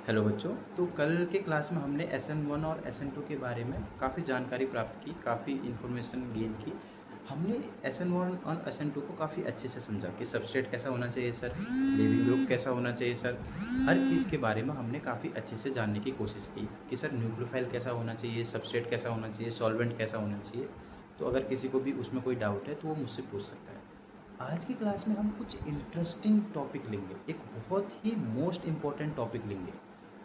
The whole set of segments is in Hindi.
हेलो बच्चों। तो कल के क्लास में हमने SN1 और SN2 के बारे में काफ़ी जानकारी प्राप्त की, काफ़ी इन्फॉर्मेशन गेन की। हमने SN1 और SN2 को काफ़ी अच्छे से समझा कि सबस्ट्रेट कैसा होना चाहिए सर, लिविंग ग्रुप कैसा होना चाहिए सर। हर चीज़ के बारे में हमने काफ़ी अच्छे से जानने की कोशिश की कि सर न्यूक्लियोफाइल कैसा होना चाहिए, सबस्ट्रेट कैसा होना चाहिए, सॉल्वेंट कैसा होना चाहिए। तो अगर किसी को भी उसमें कोई डाउट है तो वो मुझसे पूछ सकता है। आज की क्लास में हम कुछ इंटरेस्टिंग टॉपिक लेंगे, एक बहुत ही मोस्ट इम्पॉर्टेंट टॉपिक लेंगे।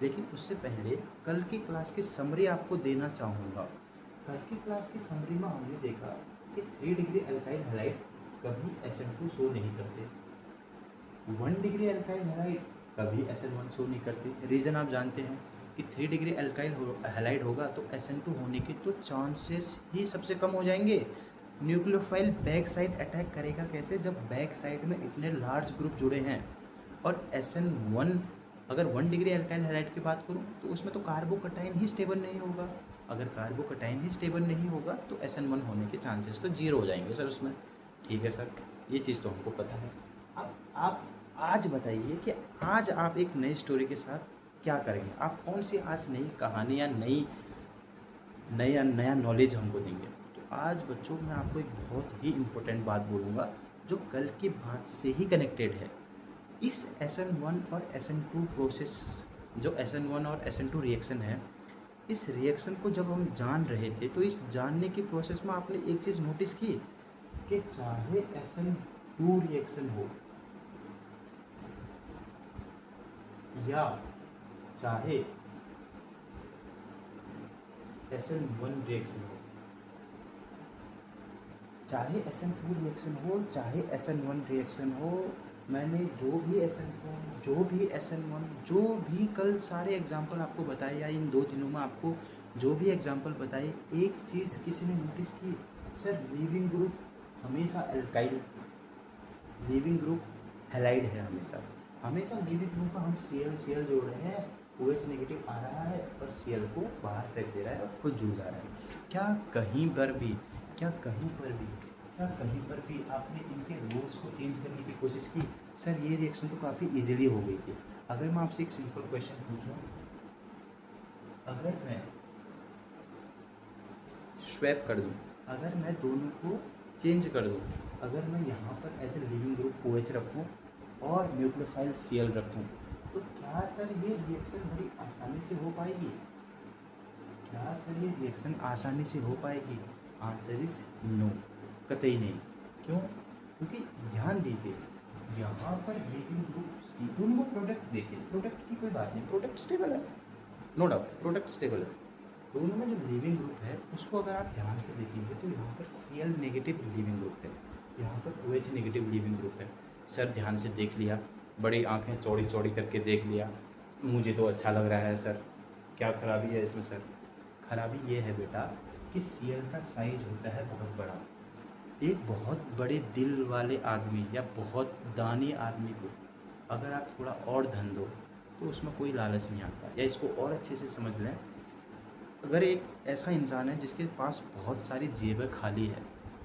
लेकिन उससे पहले कल की क्लास की समरी आपको देना चाहूँगा। कल की क्लास की समरी में हमने देखा कि 3 डिग्री अल्काइल हैलाइड कभी SN2 शो नहीं करते, 1 डिग्री अल्काइल हैलाइड कभी SN1 शो नहीं करते। रीज़न आप जानते हैं कि 3 डिग्री अल्काइल हैलाइड होगा तो SN2 होने के तो चांसेस ही सबसे कम हो जाएंगे। न्यूक्लियोफाइल बैक साइड अटैक करेगा कैसे, जब बैक साइड में इतने लार्ज ग्रुप जुड़े हैं। और SN1 अगर 1 डिग्री अल्काइल हैलाइड की बात करूँ तो उसमें तो कार्बोकटाइन ही स्टेबल नहीं होगा। अगर कार्बोकटाइन ही स्टेबल नहीं होगा तो SN1 होने के चांसेस तो जीरो हो जाएंगे सर उसमें। ठीक है सर, ये चीज़ तो हमको पता है। अब आप आज बताइए कि आज आप एक नई स्टोरी के साथ क्या करेंगे, आप कौन सी आज नई कहानी या नया नॉलेज हमको देंगे। तो आज बच्चों मैं आपको एक बहुत ही इम्पोर्टेंट बात बोलूँगा जो कल की बात से ही कनेक्टेड है। इस SN1 और SN2 प्रोसेस, जो SN1 और SN2 रिएक्शन है, इस रिएक्शन को जब हम जान रहे थे तो इस जानने की प्रोसेस में आपने एक चीज़ नोटिस की कि चाहे SN2 रिएक्शन हो या चाहे SN1 रिएक्शन हो, चाहे SN2 रिएक्शन हो चाहे SN1 रिएक्शन हो, मैंने जो भी SN2 जो भी SN1 जो भी कल सारे एग्जाम्पल आपको बताए या इन 2 दिनों में आपको जो भी एग्जाम्पल बताए, एक चीज़ किसी ने नोटिस की, सर लीविंग ग्रुप हमेशा अल्काइल, लीविंग ग्रुप हैलाइड है हमेशा। हमेशा लीविंग ग्रुप का हम Cl जोड़ रहे हैं, OH नेगेटिव आ रहा है और Cl को बाहर फेंक दे रहा है और खुद जूझ आ रहा है। क्या कहीं पर भी क्या कहीं पर भी क्या कहीं पर भी आपने इनके रूल्स को चेंज करने की कोशिश की? सर ये रिएक्शन तो काफ़ी इजीली हो गई थी। अगर मैं आपसे एक सिंपल क्वेश्चन पूछूं, अगर मैं स्वैप कर दूं, अगर मैं दोनों को चेंज कर दूं, अगर मैं यहाँ पर as a leaving group OH रखूँ और न्यूक्लियोफाइल Cl रखूँ, तो क्या सर ये रिएक्शन बड़ी आसानी से हो पाएगी? क्या सर ये रिएक्शन आसानी से हो पाएगी? आंसर इज नो, कतई नहीं। क्यों? क्योंकि ध्यान दीजिए, यहाँ पर लिविंग ग्रुप सी, दोनों प्रोडक्ट देखिए, प्रोडक्ट की कोई बात नहीं, प्रोडक्ट स्टेबल है, नो डाउट प्रोडक्ट स्टेबल है। दोनों में जो लिविंग ग्रुप है उसको अगर आप ध्यान से देखेंगे तो यहाँ पर Cl नेगेटिव लिविंग ग्रुप है, यहाँ पर OH नेगेटिव लिविंग ग्रुप है। सर ध्यान से देख लिया, बड़ी आंखें चौड़ी चौड़ी करके देख लिया, मुझे तो अच्छा लग रहा है सर, क्या खराबी है इसमें सर? खराबी ये है बेटा कि Cl का साइज होता है बहुत बड़ा। एक बहुत बड़े दिल वाले आदमी या बहुत दानी आदमी को अगर आप थोड़ा और धन दो तो उसमें कोई लालच नहीं आता। या इसको और अच्छे से समझ लें, अगर एक ऐसा इंसान है जिसके पास बहुत सारी जेबें खाली है,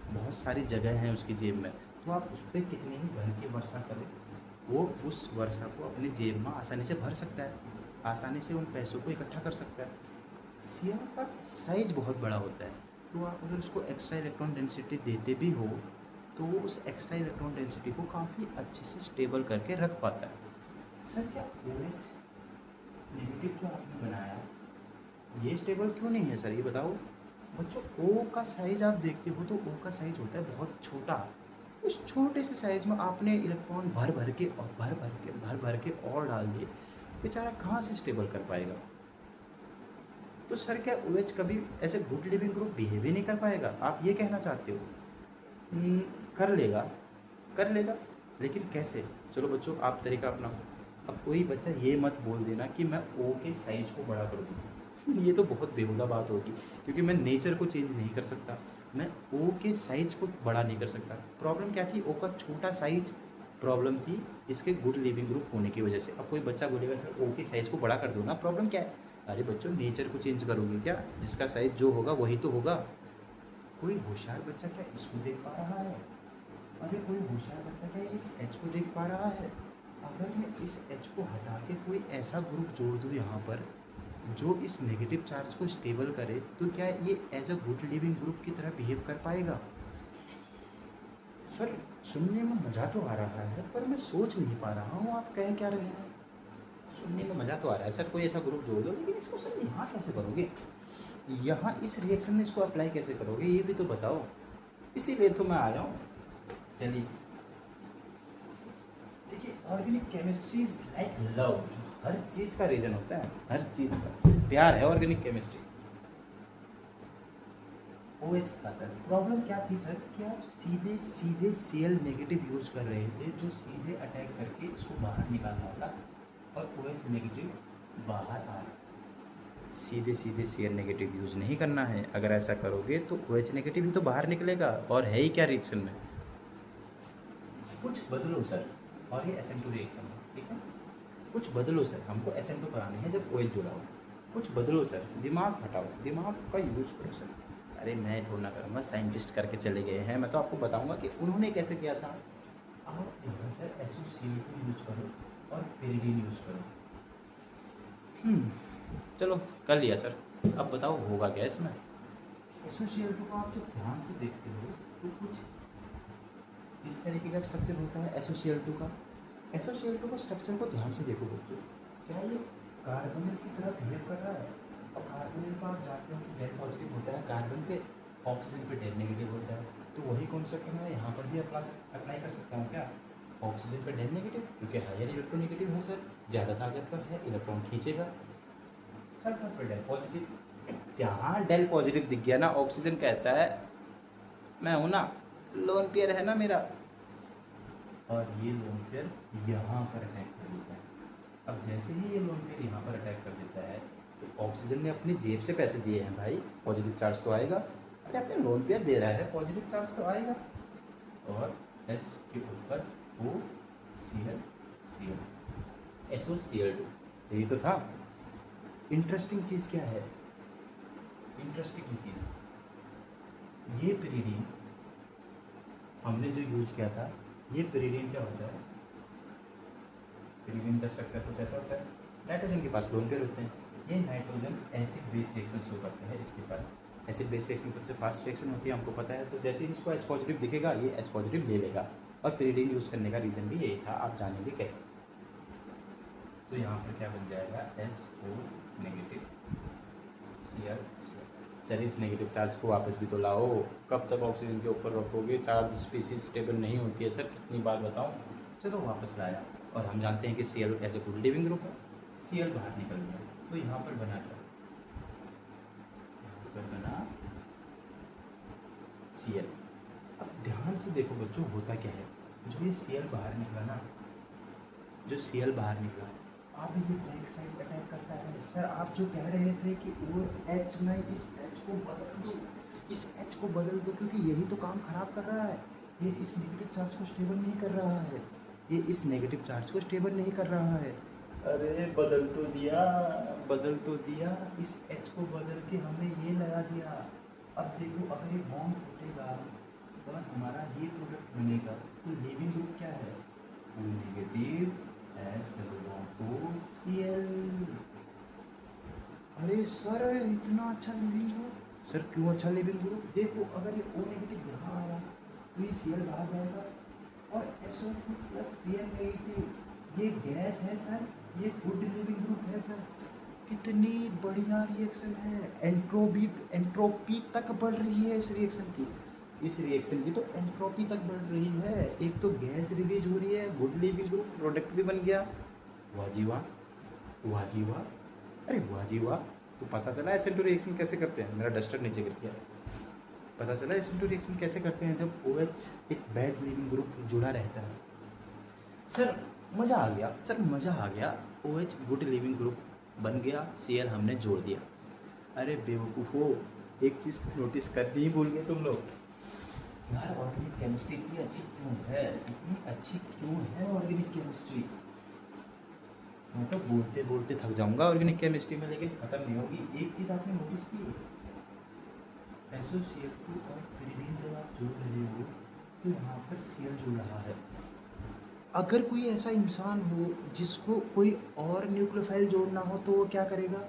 बहुत सारी जगह हैं उसकी जेब में, तो आप उस पर कितनी ही धन की वर्षा करें, वो उस वर्षा को अपनी जेब में आसानी से भर सकता है, आसानी से उन पैसों को इकट्ठा कर सकता है। Cl का साइज बहुत बड़ा होता है, तो आप अगर उसको एक्स्ट्रा इलेक्ट्रॉन डेंसिटी देते भी हो तो वो उस एक्स्ट्रा इलेक्ट्रॉन डेंसिटी को काफ़ी अच्छे से स्टेबल करके रख पाता है। सर क्या OH नेगेटिव जो आपने बनाया ये स्टेबल क्यों नहीं है सर, ये बताओ बच्चों। O का साइज़ आप देखते हो तो O का साइज़ होता है बहुत छोटा। उस छोटे से साइज़ में आपने इलेक्ट्रॉन भर भर के और भर भर के और डाल दिए, बेचारा कहाँ से स्टेबल कर पाएगा? तो सर क्या OH कभी ऐसे गुड लिविंग ग्रुप बिहेव ही नहीं कर पाएगा, आप ये कहना चाहते हो? कर लेगा, कर लेगा, लेकिन कैसे? चलो बच्चों आप तरीका अपनाओ। अब कोई बच्चा ये मत बोल देना कि मैं O के साइज़ को बड़ा कर दूँ, ये तो बहुत बेहुदा बात होगी, क्योंकि मैं नेचर को चेंज नहीं कर सकता, मैं O के साइज़ को बड़ा नहीं कर सकता। प्रॉब्लम क्या थी? O का छोटा साइज प्रॉब्लम थी इसके गुड लिविंग ग्रुप होने की वजह से। अब कोई बच्चा बोलेगा सर O के साइज़ को बड़ा कर दो ना, प्रॉब्लम क्या है? अरे बच्चों नेचर को चेंज करोगे क्या? जिसका साइज़ जो होगा वही तो होगा। कोई होशियार बच्चा क्या इसको देख पा रहा है? अरे कोई होशियार बच्चा क्या इस H को देख पा रहा है? अगर मैं इस H को हटा के कोई ऐसा ग्रुप जोड़ दूँ यहाँ पर जो इस नेगेटिव चार्ज को स्टेबल करे, तो क्या ये as a good living group की तरह बिहेव कर पाएगा? सर सुनने में मज़ा तो आ रहा है, पर मैं सोच नहीं पा रहा हूँ आप कह क्या रहे हैं। सुनने में मज़ा तो आ रहा है सर, कोई ऐसा ग्रुप जोड़ दो, लेकिन इसको सर यहाँ कैसे करोगे? यहाँ इस रिएक्शन में इसको अप्लाई कैसे करोगे, ये भी तो बताओ। इसीलिए तो मैं आया हूँ। चलिए देखिए, organic chemistry is like love. हर चीज़ का रीज़न होता है, हर चीज़ का प्यार है ऑर्गेनिक केमिस्ट्री। OH था सर, प्रॉब्लम क्या थी सर कि आप सीधे सीधे Cl नेगेटिव यूज कर रहे थे, जो सीधे अटैक करके इसको बाहर निकालना होता, और OH नेगेटिव बाहर आ रहा। सीधे सीधे Cl नेगेटिव यूज़ नहीं करना है। अगर ऐसा करोगे तो OH नेगेटिव ही तो बाहर निकलेगा, और है ही क्या रिएक्शन में। कुछ बदलो सर, और ये SN2 रिएक्शन है, ठीक है। कुछ बदलो सर, हमको SN2 करानी है जब OH जुड़ा हो। कुछ बदलो सर, दिमाग हटाओ, दिमाग का यूज करो सर। अरे मैं थोड़ा ना करूँगा, साइंटिस्ट करके चले गए हैं, मैं तो आपको बताऊँगा कि उन्होंने कैसे किया था। आप यहाँ सर SOCl2 यूज करो और pyridine यूज करो। चलो कर लिया सर, अब बताओ होगा क्या इसमें। SOCl2 को आप जब ध्यान से देखते हो तो कुछ इस तरीके का स्ट्रक्चर होता है SOCl2 का। SOCl2 का स्ट्रक्चर को ध्यान से देखो बच्चों, क्या ये कार्बोनिल की तरह बिहेव कर रहा है? और कार्बोनिल पर आप जानते हो कि डेल पॉजिटिव होता है, कार्बन पे ऑक्सीजन पे डेल नेगेटिव होता है, तो वही कॉन्सेप्ट मैं यहाँ पर भी अप्लाई कर सकता हूँ क्या? ऑक्सीजन पे डेल नेगेटिव, क्योंकि हायर इलेक्ट्रोनेगेटिव है सर, ज़्यादा ताकत पर है, इलेक्ट्रॉन खींचेगा। सल्फर पे डेल पॉजिटिव, जहाँ डेल पॉजिटिव दिख गया ना, ऑक्सीजन कहता है मैं हूँ ना, लोन पेयर है ना मेरा, और ये लोन पेयर यहाँ पर अटैक कर देता है। अब जैसे ही ये लोन पेयर यहाँ पर अटैक कर देता है, तो ऑक्सीजन ने अपनी जेब से पैसे दिए हैं भाई, पॉजिटिव चार्ज तो आएगा। अरे अपने लोन पेयर दे रहा है, पॉजिटिव चार्ज तो आएगा। और S के ऊपर OCl SOCl2, यही तो था। इंटरेस्टिंग चीज़ क्या है? इंटरेस्टिंग चीज़, ये pyridine हमने जो यूज किया था, ये pyridine क्या होता है? pyridine का स्ट्रक्चर कुछ ऐसा होता है, नाइट्रोजन के पास लोन पेयर होते हैं, ये nitrogen acid base reaction show करते हैं इसके साथ। एसिड बेस रिएक्शन सबसे फास्ट रिएक्शन होती है, हमको पता है। तो जैसे ही इसको H पॉजिटिव दिखेगा, ये H पॉजिटिव ले लेगा, और pyridine यूज़ करने का रीज़न भी यही था, आप जानेंगे कैसे। तो यहाँ पर क्या बन जाएगा? SO negative Cl। सर इस नेगेटिव चार्ज को वापस भी तो लाओ, कब तक ऑक्सीजन के ऊपर रखोगे? चार्ज स्पीसीज स्टेबल नहीं होती है सर, कितनी बार बताऊँ। चलो वापस लाया, और हम जानते हैं कि Cl ऐसे गुड लिविंग ग्रुप है, Cl बाहर निकल गया, तो यहाँ पर बना क्या? यहाँ पर बना Cl। अब ध्यान से देखो बच्चों, होता क्या है, जो ये Cl बाहर निकला ना, जो Cl बाहर निकला, अब ये बैक साइड अटैक करता है। सर आप जो कह रहे थे कि वो H में इस H को बदल दो, इस H को बदल दो, क्योंकि यही तो काम खराब कर रहा है। ये इस नेगेटिव चार्ज को स्टेबल नहीं कर रहा है, ये इस नेगेटिव चार्ज को स्टेबल नहीं कर रहा है। अरे बदल तो दिया, बदल तो दिया, इस H को बदल के हमने ये लगा दिया। अब देखो, अगर ये बॉन्ड टूटेगा और हमारा ये प्रोडक्ट बनेगा, तो लिविंग ग्रुप क्या है? Negative SO2Cl। अरे सर इतना अच्छा लिविंग ग्रुप, सर क्यों अच्छा लिविंग ग्रुप? देखो, अगर ये O नेगेटिव यहाँ आया तो ये Cl बाहर जाएगा, और SO2 प्लस Cl नेगेटिव, ये गैस है सर, ये गुड लिविंग ग्रुप है सर। कितनी बढ़िया रिएक्शन है, एंट्रोपी तक बढ़ रही है इस रिएक्शन की। इस रिएक्शन की तो एंट्रोपी तक बढ़ रही है, एक तो गैस रिलीज हो रही है, गुड लिविंग ग्रुप प्रोडक्ट भी बन गया। वाह जी वाह, वाह जी वाह, अरे वाह जी वाह। तो पता चला SN2 रिएक्शन कैसे करते हैं, मेरा डस्टर नीचे गिर गया। पता चला SN2 रिएक्शन कैसे करते हैं जब OH एक बैड लिविंग ग्रुप जुड़ा रहता है। सर मज़ा आ गया, सर मज़ा आ गया, OH गुड लिविंग ग्रुप बन गया, Cl हमने जोड़ दिया। अरे बेवकूफ़ो, एक चीज़ नोटिस करनी ही भूल गए तुम लोग यार, ऑर्गेनिक केमिस्ट्री इतनी अच्छी क्यों है, इतनी अच्छी क्यों है ऑर्गेनिक केमिस्ट्री? मैं तो बोलते बोलते थक जाऊंगा ऑर्गेनिक केमिस्ट्री में, लेकिन ख़त्म नहीं होगी। एक चीज़ आपने नोटिस की, SOCl2 और pyridine जब आप जोड़ रहे हो तो यहाँ पर Cl जुड़ रहा है। अगर कोई ऐसा इंसान हो जिसको कोई और न्यूक्लियोफाइल जोड़ना हो तो वो क्या करेगा,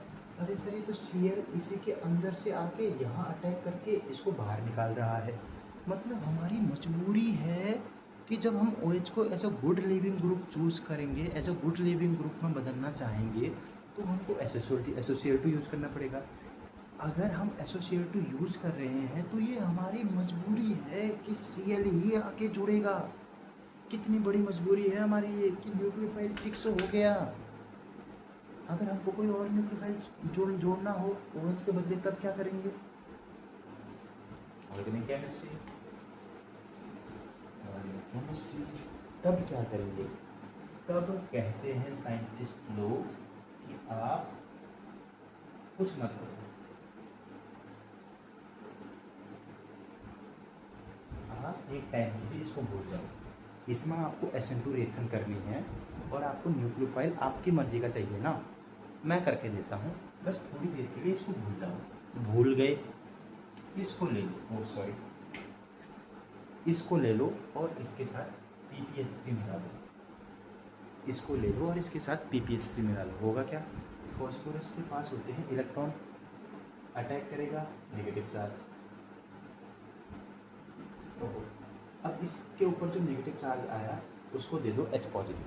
अरे सर ये तो Cl इसी के अंदर से आके यहाँ अटैक करके इसको बाहर निकाल रहा है। मतलब हमारी मजबूरी है कि जब हम OH को as a good living group choose करेंगे, as a good living group में बदलना चाहेंगे, तो हमको SOCl2 यूज़ करना पड़ेगा। अगर हम SOCl2 यूज़ कर रहे हैं तो ये हमारी मजबूरी है कि Cl ही आके जुड़ेगा। कितनी बड़ी मजबूरी है हमारी ये कि न्यूक्लियोफाइल फिक्स हो गया। अगर हमको कोई और न्यूक्लियोफाइल जोड़ना हो OH के बदले, तब क्या करेंगे, ऑर्गेनिक केमिस्ट्री, तब क्या करेंगे, तब कहते हैं साइंटिस्ट लोग कि आप कुछ मत करो, आप एक टाइम के लिए इसको भूल जाओ। इसमें आपको SN2 रिएक्शन करनी है और आपको न्यूक्लियोफाइल आपकी मर्जी का चाहिए ना, मैं करके देता हूँ, बस थोड़ी देर के लिए इसको भूल जाओ। भूल गए, इसको ले लो, सॉरी इसको ले लो और इसके साथ PPS3 मिला लो, इसको ले लो और इसके साथ PPS3 मिला लो। होगा क्या, फॉस्फोरस के पास होते हैं इलेक्ट्रॉन, अटैक करेगा नेगेटिव चार्ज। अब इसके ऊपर जो नेगेटिव चार्ज आया उसको दे दो H पॉजिटिव,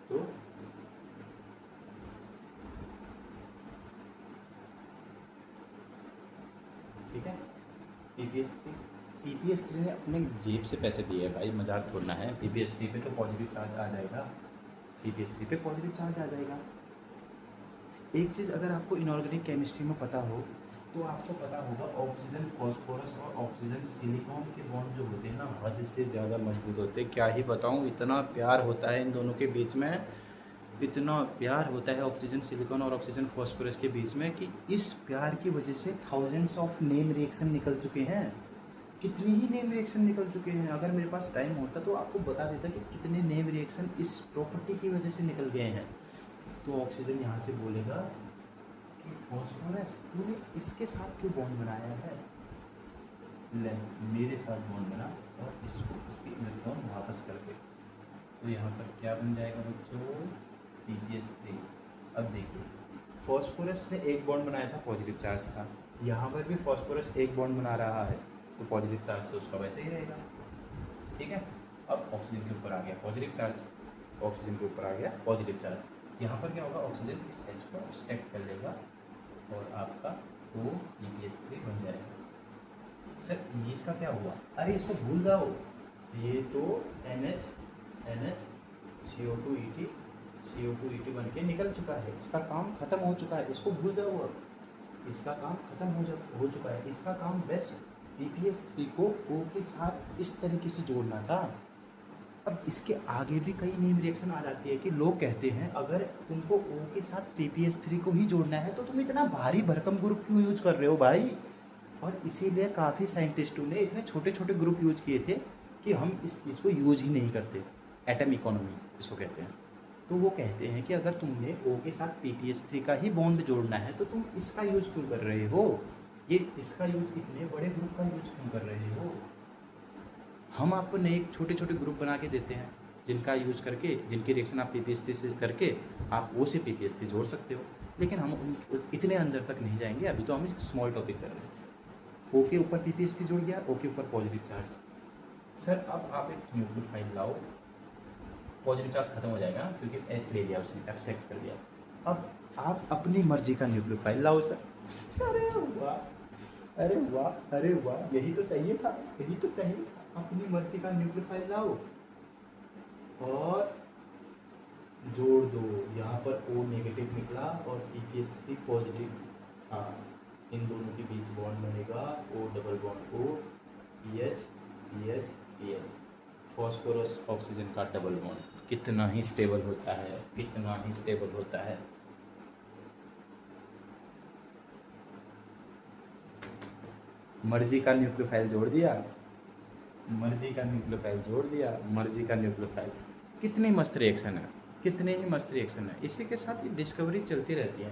तो ठीक है। PPS3 ने अपने जेब से पैसे दिए हैं भाई, मजाक थोड़ना है। PPS3 पे तो पॉजिटिव चार्ज आ जाएगा, PPS3 पे पॉजिटिव चार्ज आ जाएगा। एक चीज़ अगर आपको इनऑर्गेनिक केमिस्ट्री में पता हो तो आपको पता होगा ऑक्सीजन फॉस्फोरस और ऑक्सीजन सिलिकॉन के बॉन्ड जो होते हैं ना, हद से ज़्यादा मजबूत होते हैं। क्या ही बताऊँ, इतना प्यार होता है इन दोनों के बीच में, इतना प्यार होता है ऑक्सीजन सिलिकॉन और ऑक्सीजन फॉस्फोरस के बीच में कि इस प्यार की वजह से थाउजेंड्स ऑफ नेम रिएक्शन निकल चुके हैं। कितनी ही नेम रिएक्शन निकल चुके हैं, अगर मेरे पास टाइम होता तो आपको बता देता कि कितने नेम रिएक्शन इस प्रॉपर्टी की वजह से निकल गए हैं। तो ऑक्सीजन यहाँ से बोलेगा कि फॉस्फोरस तूने इसके साथ क्यों बॉन्ड बनाया है, ले मेरे साथ बॉन्ड बना और इसको इसके इलेक्ट्रॉन वापस कर दे। तो यहाँ पर क्या बन जाएगा बच्चों, PPS3। अब देखिए फॉस्फोरस ने एक बॉन्ड बनाया था, पॉजिटिव चार्ज था, यहाँ पर भी फॉस्फोरस एक बॉन्ड बना रहा है तो पॉजिटिव चार्ज तो उसका वैसे ही रहेगा, ठीक है। अब ऑक्सीजन के ऊपर आ गया पॉजिटिव चार्ज, ऑक्सीजन के ऊपर आ गया पॉजिटिव चार्ज, यहाँ पर क्या होगा, ऑक्सीजन इस H को स्टेक कर लेगा और आपका वो PPS3 बन जाएगा। सर ये इसका क्या हुआ, अरे इसको भूल जाओ, ये तो NH CO2 बन के निकल चुका है, इसका काम खत्म हो चुका है, इसको भूल जाओ। अब इसका काम खत्म हो चुका है, इसका काम बस PPS3 को O के साथ इस तरीके से जोड़ना था। अब इसके आगे भी कई नेम रिएक्शन आ जाती है कि लोग कहते हैं अगर तुमको O के साथ PPS3 को ही जोड़ना है तो तुम इतना भारी भरकम ग्रुप क्यों यूज कर रहे हो भाई। और इसीलिए काफ़ी साइंटिस्टों ने इतने छोटे छोटे ग्रुप यूज किए थे कि हम इस चीज़ को यूज ही नहीं करते, एटम इकोनॉमी इसको कहते हैं। तो वो कहते हैं कि अगर तुमने O के साथ PPS3 का ही बॉन्ड जोड़ना है तो तुम इसका यूज़ क्यों कर रहे हो, ये इसका यूज़ इतने बड़े ग्रुप का यूज़ क्यों कर रहे हो। हम आपको नए छोटे छोटे ग्रुप बना के देते हैं जिनका यूज़ करके, जिनकी रिएक्शन आप PPS3 से करके आप O से PPS3 जोड़ सकते हो, लेकिन हम इतने अंदर तक नहीं जाएंगे, अभी तो हम एक स्मॉल टॉपिक कर रहे हैं। O के ऊपर PPS3 जुड़ गया, O के ऊपर पॉजिटिव चार्ज। सर अब आप एक न्यूक्लियोफाइल लाओ, पॉजिटिव चार्ज खत्म हो जाएगा क्योंकि H ले लिया उसने, एब्स्ट्रैक्ट कर दिया। अब आप अपनी मर्जी का न्यूक्लियोफाइल लाओ सर। अरे वाह, अरे वाह, अरे वाह, यही तो चाहिए था, यही तो चाहिए था। अपनी मर्जी का न्यूक्लियोफाइल लाओ और जोड़ दो। यहाँ पर O नेगेटिव निकला और PPS3 पॉजिटिव, हाँ इन दोनों के बीच बॉन्ड बनेगा O double bond O, PH PH PH, phosphorus oxygen का डबल बॉन्ड। कितना ही स्टेबल होता है, कितना ही स्टेबल होता है। मर्जी का न्यूक्लियोफाइल जोड़ दिया, मर्जी का न्यूक्लियोफाइल जोड़ दिया, मर्जी का न्यूक्लियोफाइल। कितनी मस्त रिएक्शन है, कितने ही मस्त रिएक्शन है। इसी के साथ ये डिस्कवरी चलती रहती है।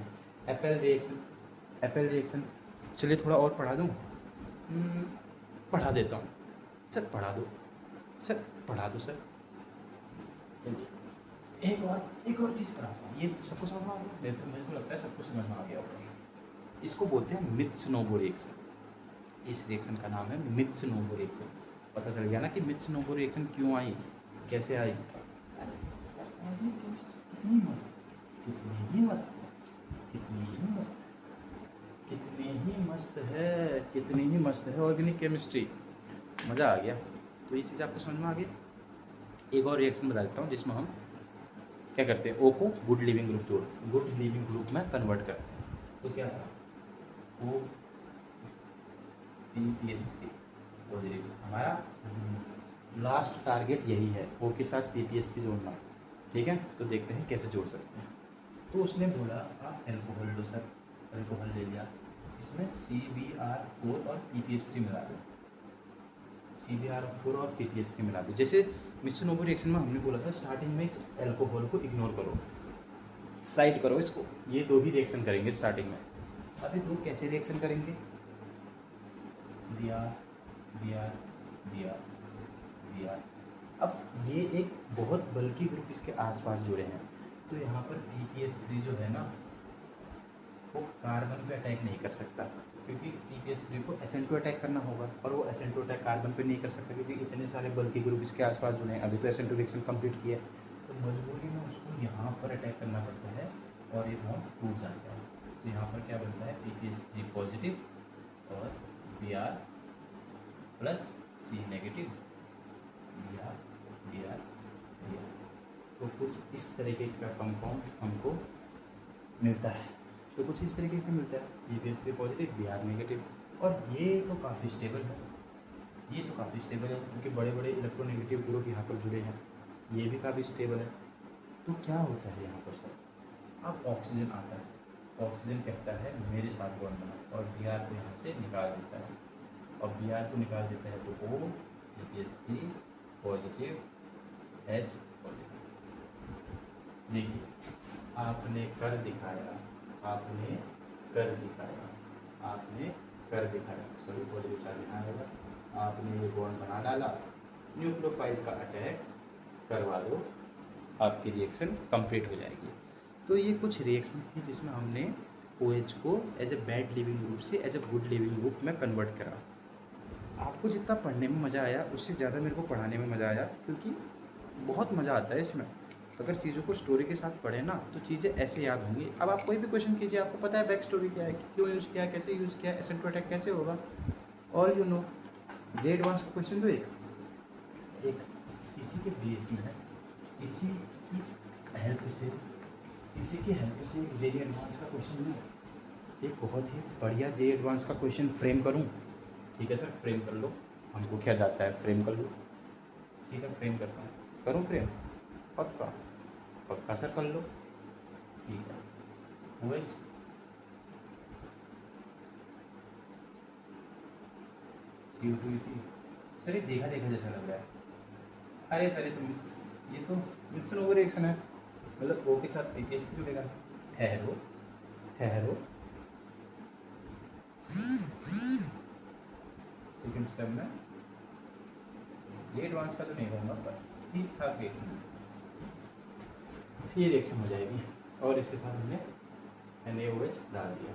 एप्पल रिएक्शन, एप्पल रिएक्शन, चलिए थोड़ा और पढ़ा दूँ, पढ़ा देता हूँ सर, पढ़ा दो सर, पढ़ा दो सर। चलिए एक और चीज़ कराता हूँ। ये सबको समझ में आ गया? मेरे को लगता है सबको समझ में आ गया होगा। इसको बोलते हैं मित्सुनोबु रिएक्शन। इस रिएक्शन का नाम है मित्सुनोबु रिएक्शन। पता चल गया ना कि मित्सुनोबु रिएक्शन क्यों आई, कैसे आई। कितनी मस्त, कितनी ही मस्त, कितनी ही मस्त, कितनी ही मस्त है, कितनी ही मस्त है ऑर्गेनिक केमिस्ट्री। मज़ा आ गया। तो ये चीज़ आपको समझ में आ गई। एक और रिएक्शन बता देता हूँ जिसमें हम क्या करते हैं, ओ को गुड लिविंग ग्रुप जोड़ गुड लिविंग ग्रुप में कन्वर्ट करते हैं। तो क्या था, ओ PTS3 पॉजिटिव। हमारा लास्ट टारगेट यही है, ओ के साथ PTS3 जोड़ना। ठीक है, तो देखते हैं कैसे जोड़ सकते हैं। तो उसने बोला आप एल्कोहल लो सर, एल्कोहल ले लिया, इसमें CBr4 और PTS3 मिला दो, CBr4 और PTS3 मिला दो। जैसे मित्सुनोबु रिएक्शन में हमने बोला था स्टार्टिंग में इस एल्कोहल को इग्नोर करो, साइड करो इसको, ये दो ही रिएक्शन करेंगे स्टार्टिंग में। अभी दो कैसे रिएक्शन करेंगे, Br Br Br Br। अब ये एक बहुत बल्कि ग्रुप इसके आसपास जुड़े हैं, तो यहाँ पर PTS3 जो है ना वो कार्बन पे अटैक नहीं कर सकता, क्योंकि PTS3 को SN2 अटैक करना होगा, और वो SN2 अटैक कार्बन पे नहीं कर सकता क्योंकि इतने सारे बल्कि ग्रुप इसके आसपास जुड़े हैं। अभी तो SN2 रिएक्शन कंप्लीट किया है, तो मजबूरी में उसको यहाँ पर अटैक करना पड़ता है और ये बॉन्ड टूट जाता है। तो यहाँ पर क्या बनता है, PTS3 पॉजिटिव और Br plus C negative, Br Br Br। तो कुछ इस तरीके का कंपाउंड हमको मिलता है, तो कुछ इस तरीके का मिलता है, PTS3 पॉजिटिव Br नेगेटिव। और ये तो काफ़ी स्टेबल है, ये तो काफ़ी स्टेबल है क्योंकि बड़े बड़े इलेक्ट्रोनेगेटिव ग्रुप यहाँ पर जुड़े हैं, ये भी काफ़ी स्टेबल है। तो क्या होता है यहाँ पर सर, अब ऑक्सीजन आता है, ऑक्सीजन कहता है मेरे साथ बॉन्ड बना, और Br को यहाँ से निकाल देता है, और Br को निकाल देता है तो O PTS3 positive H positive. देखिए आपने कर दिखाया, आपने कर दिखाया, आपने कर दिखाया, सॉरी पॉजिटिव चार्ज यहाँ होगा, आपने ये बॉन्ड बना डाला, न्यूक्लियोफाइल का अटैक करवा दो, आपकी रिएक्शन कंप्लीट हो जाएगी। तो ये कुछ रिएक्शन थी जिसमें हमने OH को as a bad living group से as a good living group में कन्वर्ट करा। आपको जितना पढ़ने में मज़ा आया उससे ज़्यादा मेरे को पढ़ाने में मज़ा आया, क्योंकि बहुत मज़ा आता है इसमें। अगर चीज़ों को स्टोरी के साथ पढ़े ना तो चीज़ें ऐसे याद होंगी। अब आप कोई भी क्वेश्चन कीजिए, आपको पता है बैक स्टोरी क्या है, क्यों यूज़ किया, कैसे यूज़ किया, SN2 अटैक कैसे होगा, all you know. J advance का क्वेश्चन तो एक इसी के बेस में है, इसी की हेल्प से एक जे एडवांस का क्वेश्चन है, एक बहुत ही बढ़िया जे एडवांस का क्वेश्चन फ्रेम करूँ। ठीक है सर, फ्रेम कर लो, हमको क्या जाता है, फ्रेम कर लो। ठीक है, फ्रेम करता हूँ, करूँ फ्रेम, पक्का पक्का सर कर लो। ठीक है, OH CO2 सर, ये देखा जैसा लग रहा है। अरे सर ये तो मिक्सर ओवर रिएक्शन है, मतलब O के साथ PTS3 जुड़ेगा। ठहरो ठहरो, सेकेंड स्टेप में ये एडवांस का तो नहीं कहूँगा पर ठीक ठाक रिएक्शन है, ये रिएक्शन हो जाएगी। और इसके साथ हमने NaOH डाल दिया,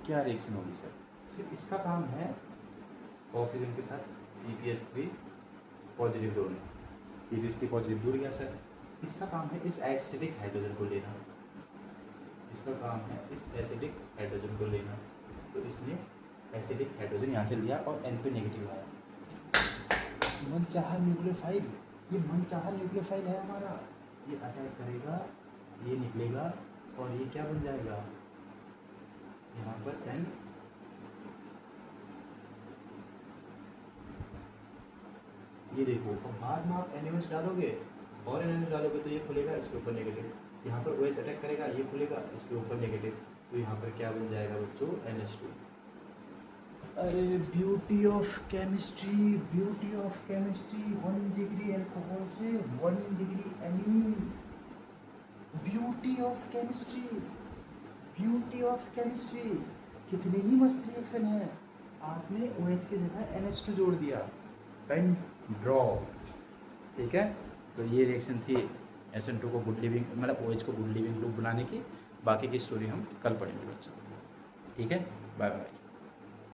क्या रिएक्शन होगी सर, सिर्फ इसका काम है ऑक्सीजन के साथ PTS3 पॉजिटिव जोड़ना। PTS3 पॉजिटिव जुड़ गया सर, इसका काम है इस एसिडिक हाइड्रोजन को लेना, इसका काम है इस एसिडिक हाइड्रोजन को लेना। तो इसने एसिडिक हाइड्रोजन यहाँ से लिया और N पे नेगेटिव आया, मनचाहा न्यूक्लियोफाइल, ये मनचाहा न्यूक्लियोफाइल है हमारा, ये अटैक करेगा, ये निकलेगा और ये क्या बन जाएगा, यहाँ पर N, ये देखो। और बाद में आप NaOH डालोगे और NaOH डालोगे तो ये खुलेगा, इसके ऊपर नेगेटिव, यहाँ पर OH अटैक करेगा, ये खुलेगा, इसके ऊपर नेगेटिव, तो यहाँ पर क्या बन जाएगा बच्चों, NH2। अरे beauty of chemistry, beauty of chemistry, 1 degree alcohol से 1 degree amine, beauty of chemistry, beauty of chemistry. कितनी ही मस्त रिएक्शन है, आपने OH की जगह NH2 जोड़ दिया, पेन ड्रॉ। ठीक है, तो ये रिएक्शन थी SN2 को गुड लिविंग मतलब OH को गुड लिविंग ग्रुप बनाने की। बाकी की स्टोरी हम कल पढ़ेंगे बच्चों। ठीक है, बाय बाय।